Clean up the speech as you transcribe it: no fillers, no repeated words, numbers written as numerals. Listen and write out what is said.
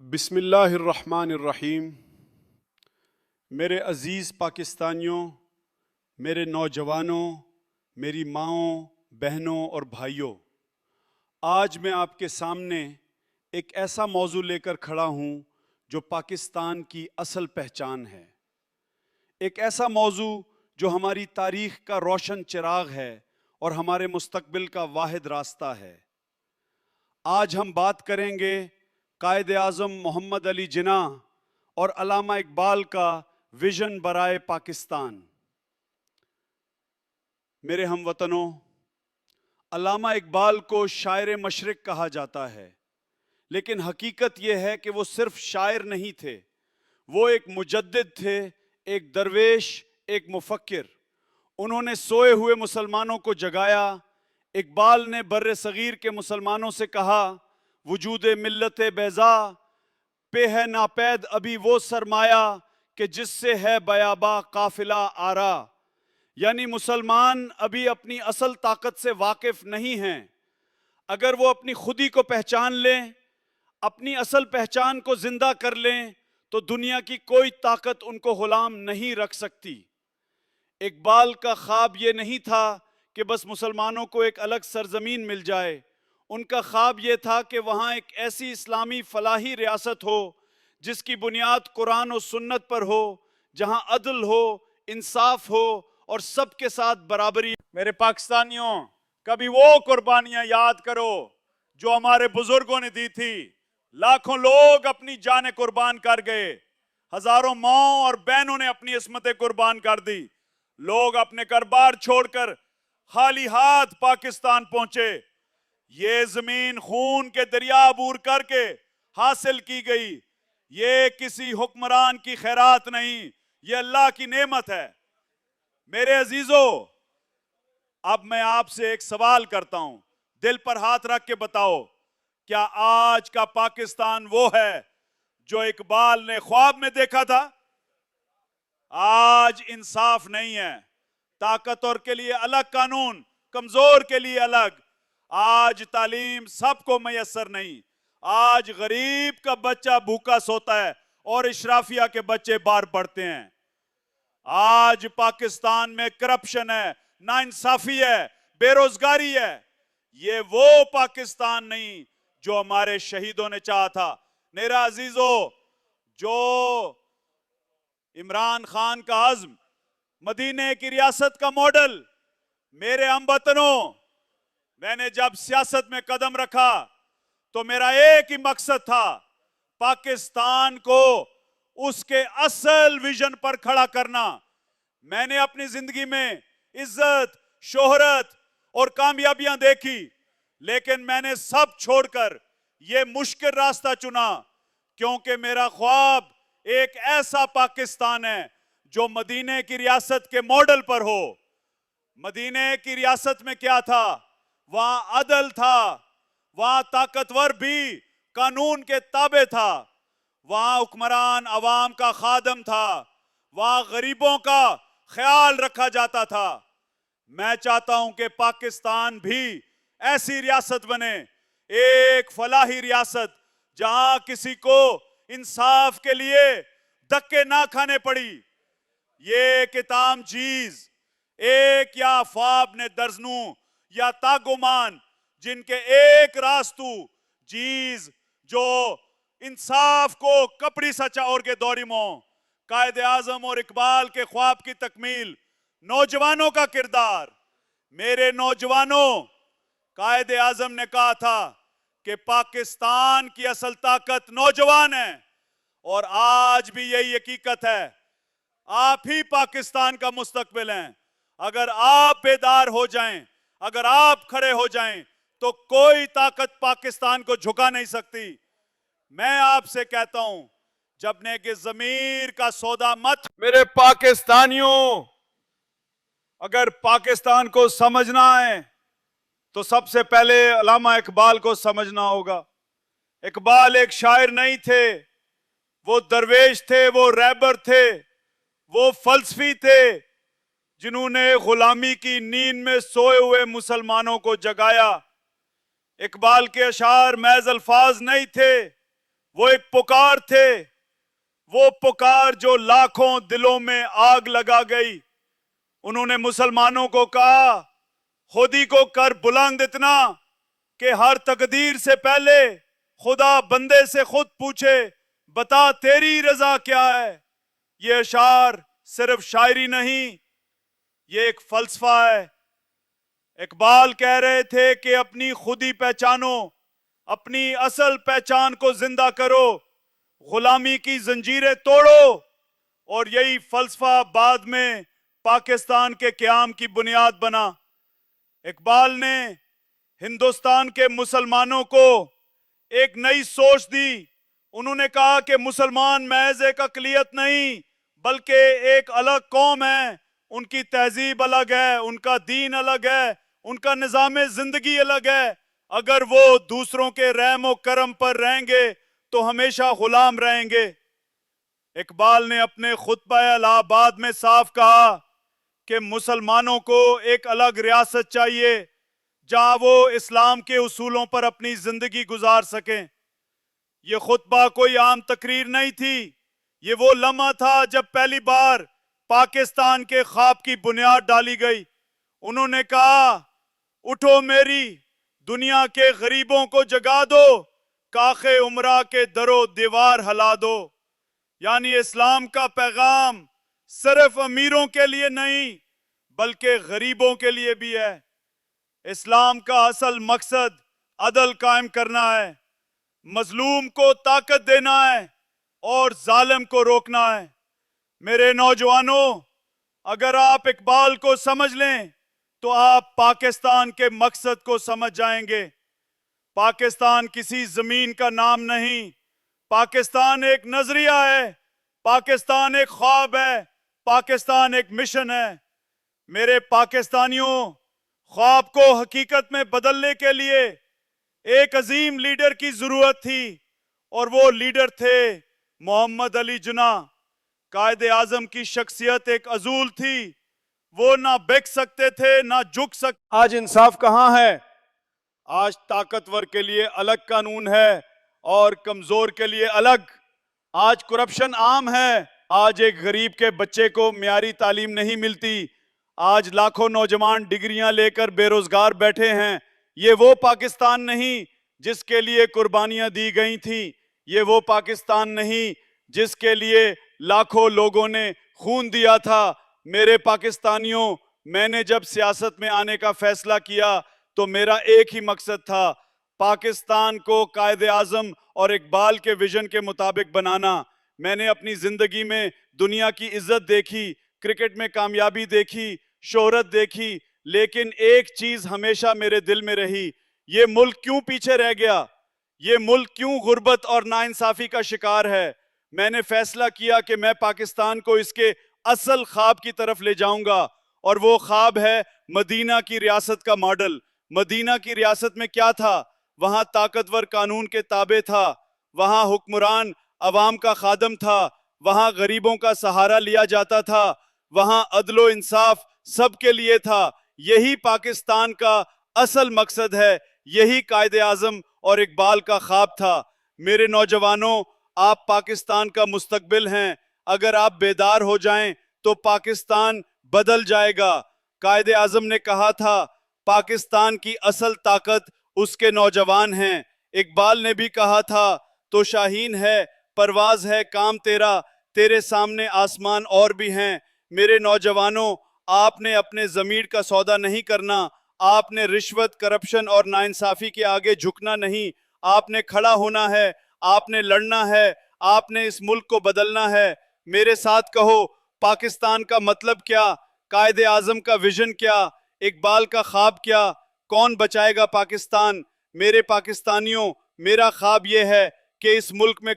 بسم اللہ الرحمن الرحیم۔ میرے عزیز پاکستانیوں، میرے نوجوانوں، میری ماؤں، بہنوں اور بھائیوں، آج میں آپ کے سامنے ایک ایسا موضوع لے کر کھڑا ہوں جو پاکستان کی اصل پہچان ہے، ایک ایسا موضوع جو ہماری تاریخ کا روشن چراغ ہے اور ہمارے مستقبل کا واحد راستہ ہے۔ آج ہم بات کریں گے قائد اعظم محمد علی جناح اور علامہ اقبال کا ویژن برائے پاکستان۔ میرے ہم وطنوں، علامہ اقبال کو شاعر مشرق کہا جاتا ہے، لیکن حقیقت یہ ہے کہ وہ صرف شاعر نہیں تھے، وہ ایک مجدد تھے، ایک درویش، ایک مفکر۔ انہوں نے سوئے ہوئے مسلمانوں کو جگایا۔ اقبال نے بر صغیر کے مسلمانوں سے کہا، وجود ملت بیضا پہ ہے ناپید ابھی وہ سرمایہ کہ جس سے ہے بیاباں قافلہ آرا۔ یعنی مسلمان ابھی اپنی اصل طاقت سے واقف نہیں ہیں۔ اگر وہ اپنی خودی کو پہچان لیں، اپنی اصل پہچان کو زندہ کر لیں، تو دنیا کی کوئی طاقت ان کو غلام نہیں رکھ سکتی۔ اقبال کا خواب یہ نہیں تھا کہ بس مسلمانوں کو ایک الگ سرزمین مل جائے، ان کا خواب یہ تھا کہ وہاں ایک ایسی اسلامی فلاحی ریاست ہو جس کی بنیاد قرآن و سنت پر ہو، جہاں عدل ہو، انصاف ہو اور سب کے ساتھ برابری۔ میرے پاکستانیوں، کبھی وہ قربانیاں یاد کرو جو ہمارے بزرگوں نے دی تھی۔ لاکھوں لوگ اپنی جانیں قربان کر گئے، ہزاروں ماؤں اور بہنوں نے اپنی عصمتیں قربان کر دی۔ لوگ اپنے گھر بار چھوڑ کر خالی ہاتھ پاکستان پہنچے۔ یہ زمین خون کے دریا عبور کر کے حاصل کی گئی۔ یہ کسی حکمران کی خیرات نہیں، یہ اللہ کی نعمت ہے۔ میرے عزیزو، اب میں آپ سے ایک سوال کرتا ہوں، دل پر ہاتھ رکھ کے بتاؤ، کیا آج کا پاکستان وہ ہے جو اقبال نے خواب میں دیکھا تھا؟ آج انصاف نہیں ہے، طاقتور کے لیے الگ قانون، کمزور کے لیے الگ۔ آج تعلیم سب کو میسر نہیں، آج غریب کا بچہ بھوکا سوتا ہے اور اشرافیہ کے بچے باہر پڑھتے ہیں۔ آج پاکستان میں کرپشن ہے، ناانصافی ہے، بے روزگاری ہے۔ یہ وہ پاکستان نہیں جو ہمارے شہیدوں نے چاہا تھا۔ میرا عزیزو، جو عمران خان کا عزم، مدینے کی ریاست کا ماڈل، میرے ہم وطنوں، میں نے جب سیاست میں قدم رکھا تو میرا ایک ہی مقصد تھا، پاکستان کو اس کے اصل ویژن پر کھڑا کرنا۔ میں نے اپنی زندگی میں عزت، شہرت اور کامیابیاں دیکھی، لیکن میں نے سب چھوڑ کر یہ مشکل راستہ چنا، کیونکہ میرا خواب ایک ایسا پاکستان ہے جو مدینے کی ریاست کے ماڈل پر ہو۔ مدینے کی ریاست میں کیا تھا؟ وہاں عدل تھا، وہاں طاقتور بھی قانون کے تابع تھا، وہاں حکمران عوام کا خادم تھا، وہاں غریبوں کا خیال رکھا جاتا تھا۔ میں چاہتا ہوں کہ پاکستان بھی ایسی ریاست بنے، ایک فلاحی ریاست، جہاں کسی کو انصاف کے لیے دھکے نہ کھانے پڑی۔ یہ کتام چیز ایک یا خواب نے درزنوں یا تاگمان جن کے ایک راستو چیز جو انصاف کو کپڑی سچا اور کے دوری موں۔ قائد اعظم اور اقبال کے خواب کی تکمیل، نوجوانوں کا کردار۔ میرے نوجوانوں، قائد اعظم نے کہا تھا کہ پاکستان کی اصل طاقت نوجوان ہے، اور آج بھی یہی حقیقت ہے۔ آپ ہی پاکستان کا مستقبل ہیں۔ اگر آپ بیدار ہو جائیں، اگر آپ کھڑے ہو جائیں، تو کوئی طاقت پاکستان کو جھکا نہیں سکتی۔ میں آپ سے کہتا ہوں، جبنے کہ ضمیر کا سودا مت۔ میرے پاکستانیوں، اگر پاکستان کو سمجھنا ہے تو سب سے پہلے علامہ اقبال کو سمجھنا ہوگا۔ اقبال ایک شاعر نہیں تھے، وہ درویش تھے، وہ رہبر تھے، وہ فلسفی تھے، جنہوں نے غلامی کی نیند میں سوئے ہوئے مسلمانوں کو جگایا۔ اقبال کے اشعار محض الفاظ نہیں تھے، وہ ایک پکار تھے, وہ پکار جو لاکھوں دلوں میں آگ لگا گئی. انہوں نے مسلمانوں کو کہا خود ہی کو کر بلند اتنا کہ ہر تقدیر سے پہلے خدا بندے سے خود پوچھے بتا تیری رضا کیا ہے. یہ اشعار صرف شاعری نہیں, یہ ایک فلسفہ ہے. اقبال کہہ رہے تھے کہ اپنی خودی پہچانو, اپنی اصل پہچان کو زندہ کرو, غلامی کی زنجیریں توڑو. اور یہی فلسفہ بعد میں پاکستان کے قیام کی بنیاد بنا. اقبال نے ہندوستان کے مسلمانوں کو ایک نئی سوچ دی. انہوں نے کہا کہ مسلمان محض ایک اقلیت نہیں بلکہ ایک الگ قوم ہے. ان کی تہذیب الگ ہے, ان کا دین الگ ہے, ان کا نظام زندگی الگ ہے. اگر وہ دوسروں کے رحم و کرم پر رہیں گے تو ہمیشہ غلام رہیں گے. اقبال نے اپنے خطبہ الہ آباد میں صاف کہا کہ مسلمانوں کو ایک الگ ریاست چاہیے جہاں وہ اسلام کے اصولوں پر اپنی زندگی گزار سکیں. یہ خطبہ کوئی عام تقریر نہیں تھی, یہ وہ لمحہ تھا جب پہلی بار پاکستان کے خواب کی بنیاد ڈالی گئی. انہوں نے کہا اٹھو میری دنیا کے غریبوں کو جگا دو, کاخ عمرہ کے در و دیوار ہلا دو. یعنی اسلام کا پیغام صرف امیروں کے لیے نہیں بلکہ غریبوں کے لیے بھی ہے. اسلام کا اصل مقصد عدل قائم کرنا ہے, مظلوم کو طاقت دینا ہے اور ظالم کو روکنا ہے. میرے نوجوانوں, اگر آپ اقبال کو سمجھ لیں تو آپ پاکستان کے مقصد کو سمجھ جائیں گے. پاکستان کسی زمین کا نام نہیں, پاکستان ایک نظریہ ہے, پاکستان ایک خواب ہے, پاکستان ایک مشن ہے. میرے پاکستانیوں, خواب کو حقیقت میں بدلنے کے لیے ایک عظیم لیڈر کی ضرورت تھی اور وہ لیڈر تھے محمد علی جناح. قائد اعظم کی شخصیت ایک عضول تھی, وہ نہ بک سکتے تھے نہ جھک سکتے. آج انصاف کہاں ہے؟ آج طاقتور کے لیے الگ قانون ہے اور کمزور کے لیے الگ. آج کرپشن عام ہے, آج ایک غریب کے بچے کو معیاری تعلیم نہیں ملتی, آج لاکھوں نوجوان ڈگریاں لے کر بے روزگار بیٹھے ہیں. یہ وہ پاکستان نہیں جس کے لیے قربانیاں دی گئی تھیں, یہ وہ پاکستان نہیں جس کے لیے لاکھوں لوگوں نے خون دیا تھا. میرے پاکستانیوں, میں نے جب سیاست میں آنے کا فیصلہ کیا تو میرا ایک ہی مقصد تھا, پاکستان کو قائد اعظم اور اقبال کے ویژن کے مطابق بنانا. میں نے اپنی زندگی میں دنیا کی عزت دیکھی, کرکٹ میں کامیابی دیکھی, شہرت دیکھی, لیکن ایک چیز ہمیشہ میرے دل میں رہی, یہ ملک کیوں پیچھے رہ گیا, یہ ملک کیوں غربت اور ناانصافی کا شکار ہے. میں نے فیصلہ کیا کہ میں پاکستان کو اس کے اصل خواب کی طرف لے جاؤں گا, اور وہ خواب ہے مدینہ کی ریاست کا ماڈل. مدینہ کی ریاست میں کیا تھا؟ وہاں طاقتور قانون کے تابع تھا, وہاں حکمران عوام کا خادم تھا, وہاں غریبوں کا سہارا لیا جاتا تھا, وہاں عدل و انصاف سب کے لیے تھا. یہی پاکستان کا اصل مقصد ہے, یہی قائد اعظم اور اقبال کا خواب تھا. میرے نوجوانوں, آپ پاکستان کا مستقبل ہیں. اگر آپ بیدار ہو جائیں تو پاکستان بدل جائے گا. قائد اعظم نے کہا تھا پاکستان کی اصل طاقت اس کے نوجوان ہیں. اقبال نے بھی کہا تھا تو شاہین ہے, پرواز ہے کام تیرا, تیرے سامنے آسمان اور بھی ہیں. میرے نوجوانوں, آپ نے اپنے ضمیر کا سودا نہیں کرنا, آپ نے رشوت, کرپشن اور ناانصافی کے آگے جھکنا نہیں. آپ نے کھڑا ہونا ہے, آپ نے لڑنا ہے, آپ نے اس ملک کو بدلنا ہے. میرے ساتھ کہو, پاکستان کا مطلب کیا, قائد اعظم کا ویژن کیا, اقبال کا خواب کیا, کون بچائے گا پاکستان؟ میرے پاکستانیوں, میرا خواب یہ ہے کہ اس ملک میں